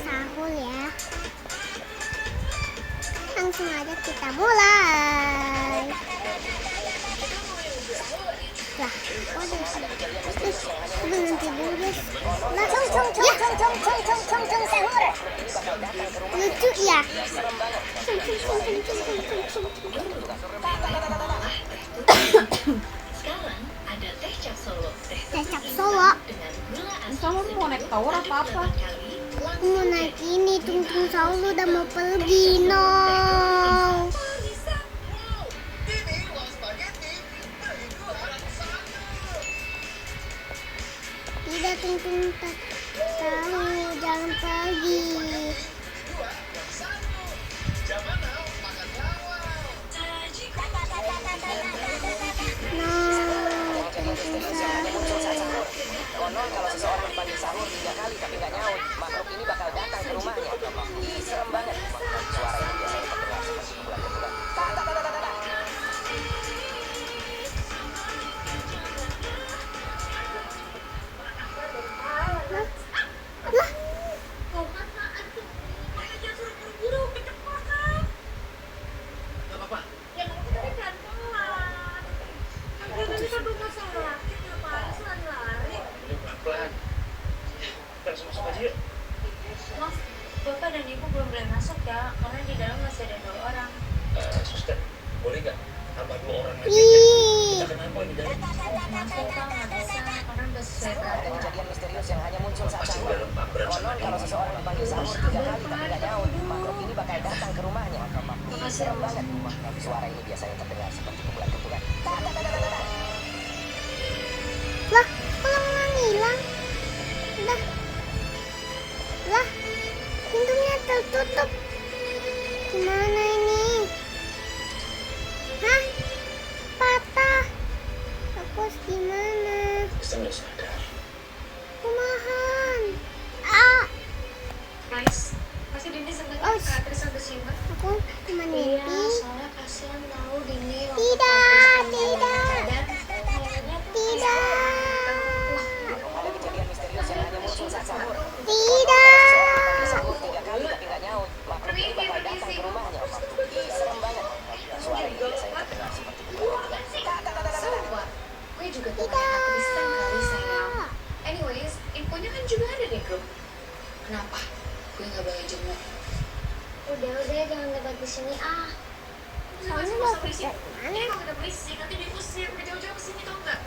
sahur ya. Langsung aja kita mulai. Lah, belum tidur guys. Lah, lucu ya. Sekarang ada teh cap Solo. Teh cap Solo. Kamu mau naik tower apa? Mau naik ini, Tung Sahur udah mau pergi, no. Tidak, Tung Sahur jangan pergi. No, Tung Sahur. Konon kalau seseorang dipanggil sahur 3 kali tapi nggak nyaut, makhluk ini bakal datang ke rumahnya. Ih, serem banget. Suara ini biasanya terdengar seperti pukulan-pukulan. Mas, Bapak dan Ibu belum boleh masuk ya, karena di dalam masih ada 2 orang. Suster, boleh nggak? Tambah 2 orang aja. Ih, Kita kenapa ini dari? Maaf ya Pak, nggak bisa, karena udah sesuai Ada peraturan. kejadian misterius yang hanya muncul saat Pasti sahur. udah lengkap berat sama Konon kalau seseorang dipanggil sahur 3 kali tapi nggak nyaut, makhluk ini bakal datang ke rumahnya. Ih, serem banget. Suara ini biasanya terdengar seperti pukulan-pukulan. lah, kok hilang? Lah, pintunya tertutup. Gimana ini? Hah? Patah. Terus gimana? Kita nggak sadar. Kumahan? Ah, Guys, pasti Dini seneng Oh, Kak Tris sampai simak. aku cuma Iya, mimpi. soalnya kasihan tahu Dini. waktu Tidak, Kak Tris tidak. sadar, akhirnya Tidak. Ada kejadian misterius yang hanya muncul saat sahur. Tidak. Sahur 3 kali tapi nggak nyaut, makhluk ini bakal datang ke rumahnya. Ih, serem banget. Suara ini biasanya terdengar seperti pukulan-pukulan. Sumpah, gue juga tuh kayak Kristen kali sayang. Anyways, infonya kan juga ada di grup. Kenapa? Gue nggak boleh jenguk. Udah, jangan debat di sini ah. Soalnya mau berisik. ke Ini mana? kalau kita berisik nanti diusir, udah jauh-jauh kesini tau nggak?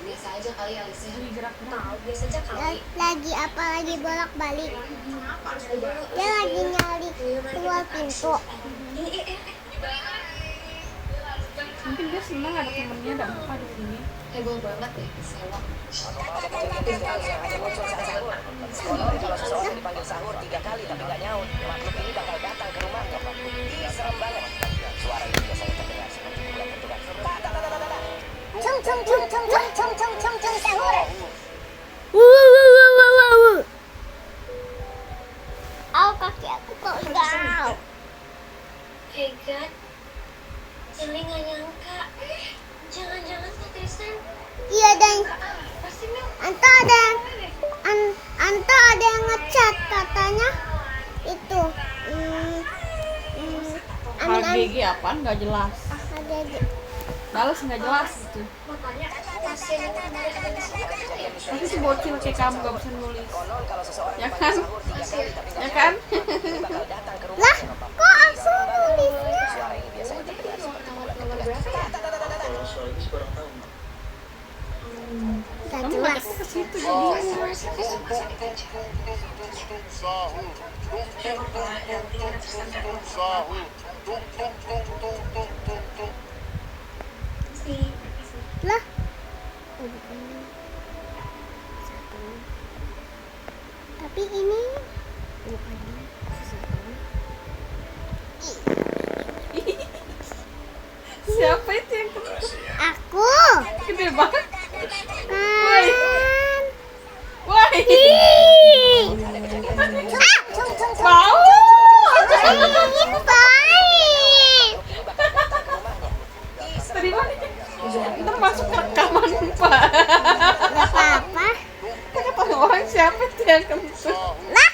Biasa aja kali Alicia. Lagi gerak-gerak. Tahu, biasa aja kali. Lagi apa lagi bolak-balik? Kenapa harus gue dulu? Dia lagi nyari keluar pintu. Mungkin dia senang ada temennya, ada muka di sini. Heboh banget deh, sewa. Ada kejadian misterius yang hanya muncul saat sahur. Konon kalau seseorang dipanggil sahur 3 kali tapi nggak nyaut, makhluk ini bakal datang ke rumahnya. Ih, serem banget. Suara ini biasanya terdengar seperti pukulan-pukulan. Cung sahur. Oh, kaki aku kok galau. Hey God, Eli nggak nyangka. Jangan-jangan Kak Kristen. Iya, dan Pasti Mel. Anta ada yang ngechat katanya itu. HGG apaan nggak jelas. Ada Balas nggak jelas gitu. Makanya pasien itu kemarin ada di sini. Tapi si bocil kayak kamu nggak bisa nulis. Konon kalau seseorang Ya dipanggil kan? sahur 3 kali tapi Ya nggak kan? nyaut, makhluk ini bakal datang ke lah, rumahnya. kok aku nulisnya? Suara ini biasanya terdengar seperti Nomor pukulan-pukulan. berapa ya? Kalau soal ini kurang tahu. Gak Kamu jelas. ngajak ke situ jadi. Lah. Tapi ini bukan Siapa itu yang Makasih ya. aku. gede banget? Kan. Wah, Ih. bau. Ini baik. Tadi mana? Ntar masuk rekaman Pak. Gak apa-apa. Kenapa orang siapa itu yang kentut? Lah.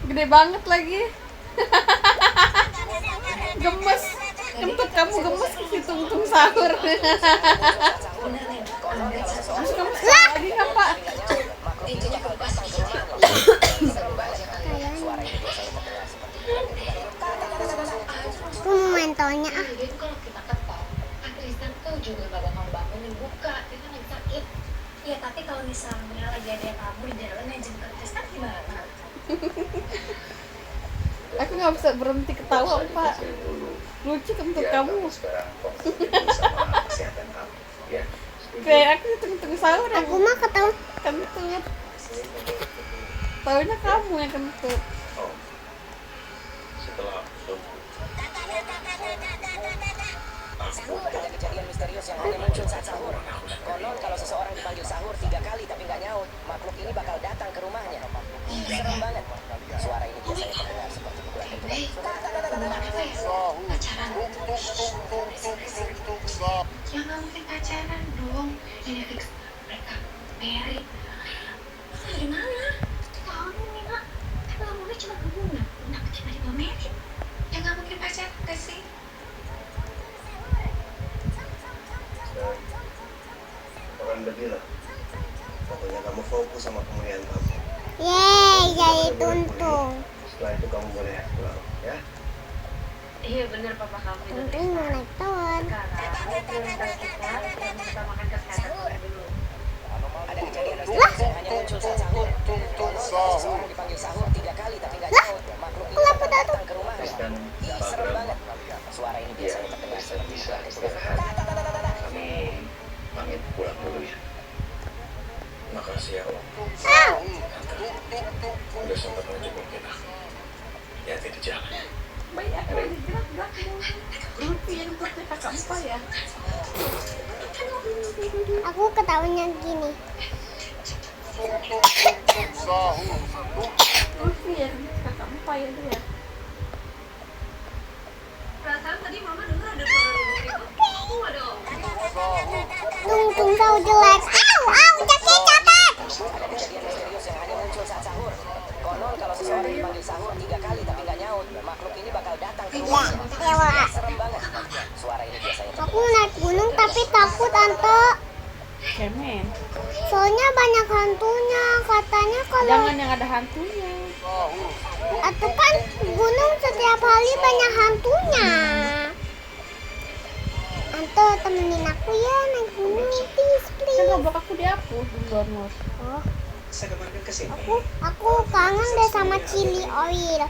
Gede banget lagi. Gemes. Kentut kamu gemes ke tung sahur. Bener nih, update satu Terus kamu sekolah lagi nggak, Pak? itu juga pasti bisa membaca kali ya. Suara ini biasanya terdengar seperti Aku mau main tolnya ah. Jadi kalau kita ketok, Kak Tristan tuh juga gak bakal bangunin buka, dia kan lagi sakit. Ya tapi kalau misalnya lagi ada yang kabur di jalan yang jemput Tristan gimana? Aku nggak bisa berhenti ketawa, Pak. Lucu kentut kamu. Sekarang fokus dulu sama kesehatan kamu. Ya. Kayak aku tung sahur yang Aku mah ketemu. kentut. Taunya kamu yang kentut. Oh. Setelah Sahur ada kejadian misterius yang hanya muncul saat sahur. Konon kalau seseorang dipanggil sahur 3 kali tapi nggak nyaut, makhluk ini bakal datang ke rumahnya. Ih, serem banget. Suara ini biasanya terdengar seperti pukulan ketukan. Apa ya? Pacaran. Ya nggak mungkin pacaran dong. Ini fix mereka married. Dari mana? Tahu nih Nak, kan ngomongnya cuma hubungan, kenapa tiba-tiba married? Ya nggak mungkin pacaran gak sih? orang udah bilang, pokoknya kamu fokus sama kemuliaan kamu. Yeay, jadi tuntung. Setelah itu kamu boleh pulang, ya. Iya bener papa kamu itu. Tuntung mau naik ton. Sekarang prioritas kita yang mengutamakan kesehatan kita dulu. Ada kejadian misterius yang hanya muncul saat sahur. Konon kalau seseorang dipanggil sahur 3 kali tapi nggak nyaut, makhluk ini bakal datang ke rumahnya. Tristan, Ih, serem banget. Suara ini biasanya terdengar seperti bisa pukulan istirahat. ketukan. Kami pamit pulang dulu ya. Makasih ya Om. Udah sempat ngejenguk kita. Hati-hati di jalan. Baik, aku lagi gerak-gerak. Lucu yang kentutnya kakak Empa ya. Aku ketawanya gini. Lucu ya kakak Empa ya itu ya. Perasaan tadi mama dengar ada suara ribut itu. Waduh. Tuntung sahur jelek. Au, sakit capek. Ada kejadian misterius yang hanya muncul saat sahur. Konon kalau seseorang dipanggil sahur 3 kali tapi nggak nyaut, makhluk ini bakal datang ke Ya, rumahnya. ewa. Serem banget. Suara ini biasanya Aku naik gunung tapi takut Tante. Kemen. Soalnya banyak hantunya. Katanya kalau Jangan yang ada hantunya. atau kan gunung setiap hari banyak hantunya. Tante temenin aku ya naik gunung please Kan please. goblok aku dihapus duluan, Mos. Oh, Saya kemarin kesini. aku kangen deh sama chili oil.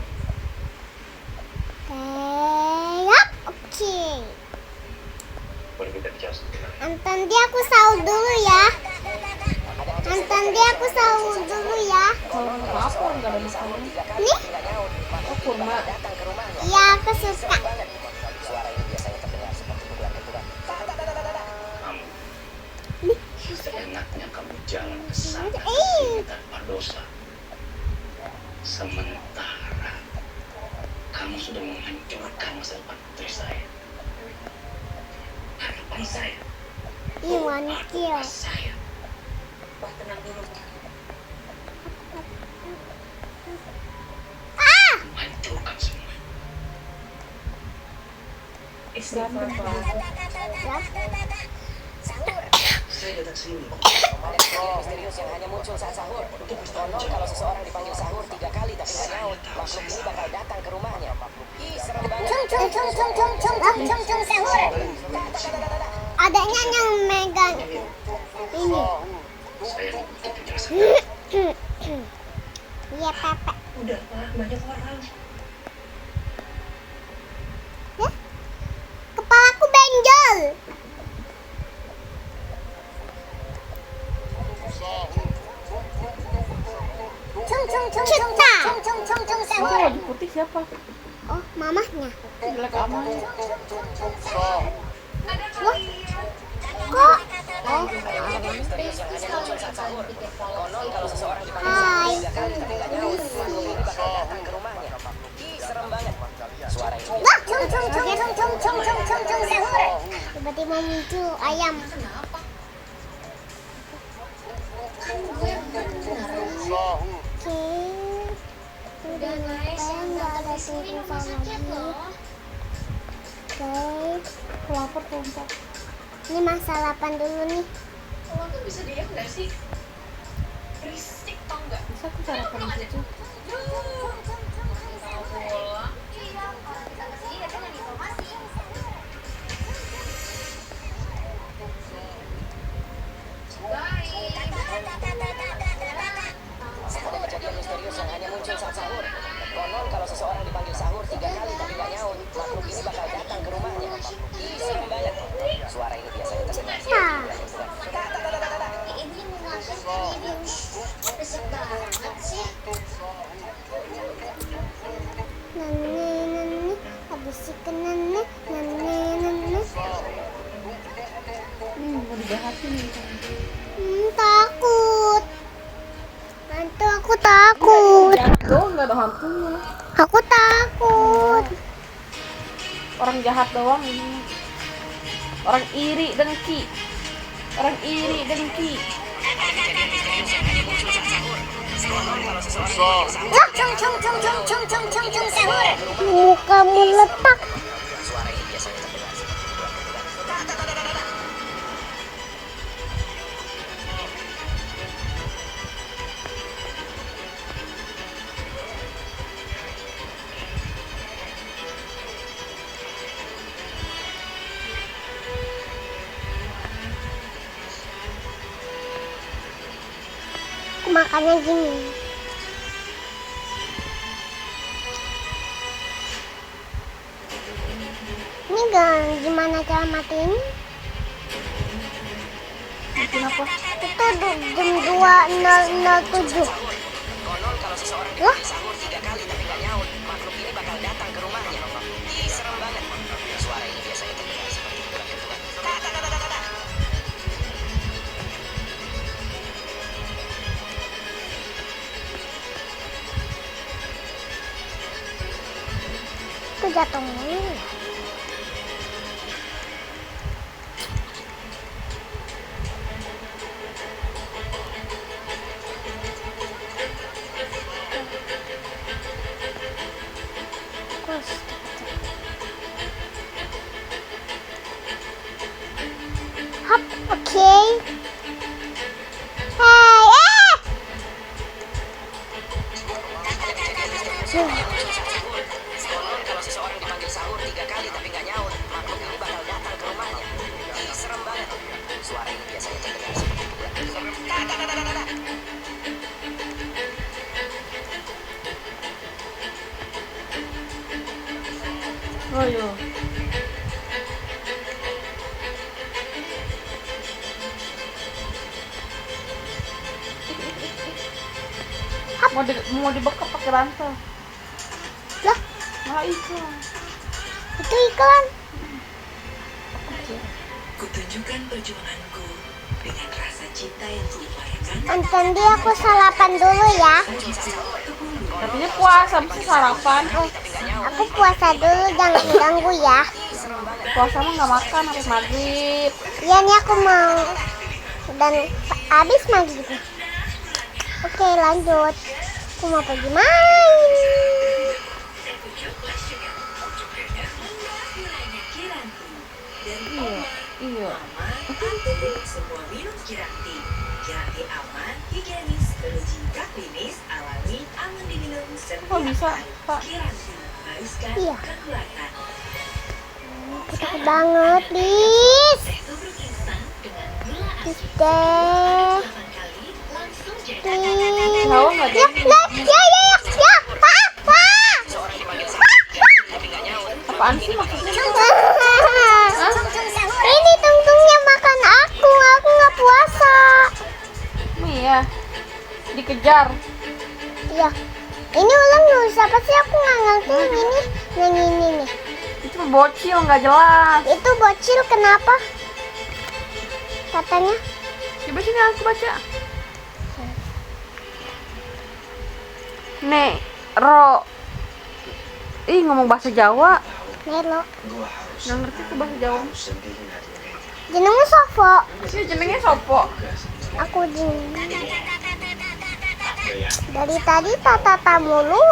Oke. Boleh kita bicara sebentar. Anton dia aku sahur dulu ya. Anton dia aku sahur dulu ya. Kalau apa enggak ada masalah. Nih, Oh, kurma. datang ke rumahnya. ya aku suka. Banget. Suara ini biasanya terdengar seperti pukulan ketukan. Kamu seenaknya kamu jalan ke sana Eh. tanpa dosa. Sementara kamu sudah menghancurkan masa depan putri saya. Harapan saya. Ih, manikil. Doa saya. Wah tenang dulu. Menghancurkan semua. Istighfar Pak. Saya datang sini. Ada kejadian misterius yang hanya muncul saat sahur. Konon kalau seseorang dipanggil sahur 3 kali tapi nggak nyaut, makhluk ini bakal datang ke rumahnya. Ih, serem banget. Cung sahur. Adanya yang megang ini. Saya butuh penjelasan. Iya, Pepe. Udah Pak, banyak orang. Kepalaku benjol. Cung Itu baju putih siapa? Oh, mamahnya. Jelek amat. Kok? Ada kejadian misterius yang hanya muncul saat sahur. Konon kalau seseorang dipanggil Hai. sahur 3 kali tapi nggak nyaut, makhluk ini bakal datang ke rumahnya. Ih, serem banget. Suara ini Sahur. Tiba-tiba muncul ayam. Kenapa? Kan gue yang benar. Oke. Udah guys, yang nggak ada di sini tulisan rumah sakit lagi. loh. Guys, Aku lapar tuh. ini masalah dulu nih. Lo tuh bisa diam gak sih? Berisik tau gak? Bisa aku sarapan di situ. Kalau pulang, Sebuah kejadian misterius yang hanya muncul saat sahur. Konon kalau seseorang dipanggil sahur 3 kali tapi nggak nyaut, makhluk ini bakal datang ke rumahnya. Ih, serem banget. Suara ini biasanya terdengar seperti Ini mengaku berisik banget sih. Nani, habis ikan nani. Mau dijahatin gitu. Takut. Hantu, aku takut. Jahat doang, nggak ada hantunya. Aku takut. Orang jahat doang ini. Orang iri dengki. Orang iri dengki. Mukamu letak. suara ini biasanya terdengar seperti Aku makannya gini. Ini gimana cara matiin? Kenapa? Itu jam 2007. Konon kalau seseorang Lah? dipanggil sahur 3 kali tapi nggak nyaut, makhluk ini bakal datang ke rumahnya. Ih, serem banget. Suara ini biasanya terdengar seperti bukan ketukan. Itu jatuh mulu. Terus. Hop, oke. Hai, Konon kalau seseorang dipanggil sahur 3 kali tapi nggak nyaut, makhluk ini bakal datang ke rumahnya. Ih, serem banget. Suara ini biasanya terdengar seperti bukan ketukan. Oh iya. Mau dibekap pakai rantai. Lah, Malah iklan. itu iklan. Kutunjukkan perjuanganku dengan rasa cinta yang kuupayakan. Nonton dia, aku sarapan dulu ya. Katanya puasa bisa sarapan. Aku puasa dulu, jangan ganggu ya. Puasa mah nggak makan habis maghrib. Iya nih aku mau. Dan habis maghrib. Oke, lanjut. Aku mau pergi main. Iya. Semua minum Kiranti. Kiranti aman, higienis, beruji klinis, alami, aman diminum, Kok bisa, Pak? Kiranti, haluskan Iya. kekuatan. Aku takut banget, please. Teh tubruk instan dengan gula Please asli. deh. 8 kali langsung jadi. Please. Hawa nggak Ya, jadi. ya. Pak. Seseorang dipanggil sahur 3 kali tapi nggak nyaut. Apaan sih maksudnya? Ini tungtungnya makan aku nggak puasa. Iya. Dikejar. Iya. Ini ulang dulu siapa sih, aku nggak ngerti ini. Yang ini nih. Itu bocil nggak jelas. Itu bocil kenapa? Katanya. Coba sini aku baca. Ro. Ih, ngomong bahasa Jawa. Nelo. Gue harus Nggak ngerti tuh bahasa Jawa. sendiri hari ini. Jenengmu Sofo. Ini jenengnya sopo. Aku jeneng. Dari tadi tata mulu.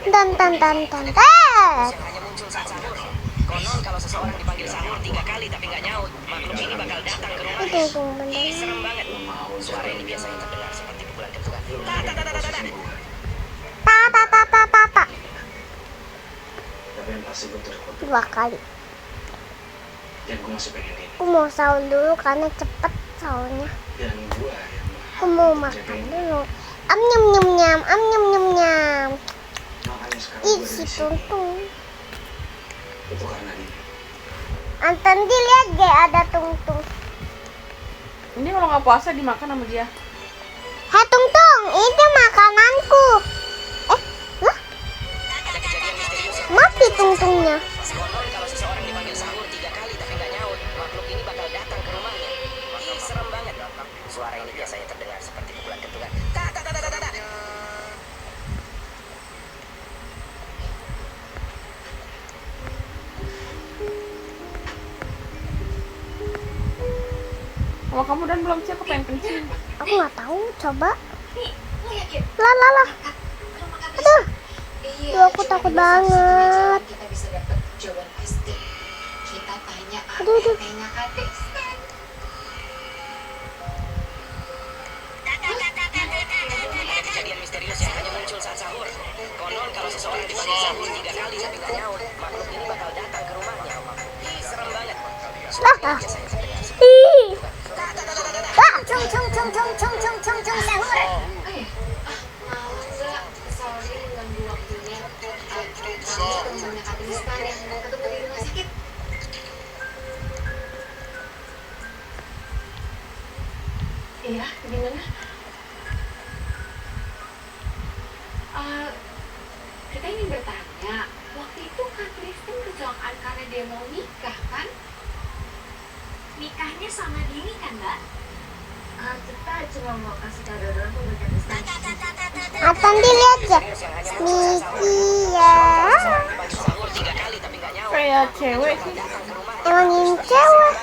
Dan tan tan tan tan. yang hanya muncul saat sahur. Konon kalau seseorang dipanggil sahur 3 kali tapi nggak nyaut, makhluk ini bakal datang ke rumahnya. Ih, serem banget. Suara ini biasanya terdengar seperti pukulan ketukan. Ta ta ta ta ta ta. Ta. Tapi yang pasti gue terkut. 2 kali. Dan gue masih pengen ini. Aku mau sahur dulu karena cepet sahurnya. Dan gue yang Aku mau makan dulu. Am nyam nyam nyam, am nyam nyam nyam. makanya sekarang Ih, gue ada si di sini. Tungtung. Itu karena dia. Anton dilihat gak ada Tungtung. Ini kalau nggak puasa dimakan sama dia. Hei Tungtung, itu makananku. Lah, Ada kejadian misterius yang mati Tungtungnya. konon kalau seseorang dipanggil sahur 3 kali tapi nggak nyaut, makhluk ini bakal datang ke rumahnya. Ih, serem banget. Suara ini biasanya terdengar seperti pukulan ketukan. Ta ta ta ta ta ta. Kalau kamu dan belum siap, aku pengen kencing. Aku nggak tahu, coba. Nih, lo yakin? Lah. Kalau makan Aduh, Iya, Duh, aku cuma takut ini satu-satunya banget. jalan kita bisa dapat jawaban pasti. Kita tanya Aduh. tanya Kak Tristan. Ada kejadian misterius yang hanya muncul saat sahur. Konon kalau seseorang dipanggil sahur 3 kali tapi nggak nyaut, makhluk ini bakal datang ke rumahnya. Ih, serem banget. Suara ini biasanya terdengar seperti Ih. ta ta ta ta ta ta. Ah, cung sahur. Oh ya, mau nggak? Sorry mengganggu waktunya. Kami temannya Kak Tristan yang ketemu di rumah sakit. Iya, gimana? Kita ingin bertanya, waktu itu Kak Tristan kecelakaan karena dia mau nikah, kan? Nikahnya sama Dini kan, Mbak? Kita cuma mau kasih kado doang buat Kak Tristan. Anton dilihat ya. Misterius yang hanya muncul saat sahur. Miki ya. Seseorang dipanggil sahur 3 kali tapi nggak nyaut, Kayak cewek sih. datang ke rumahnya. Emang ini cewek.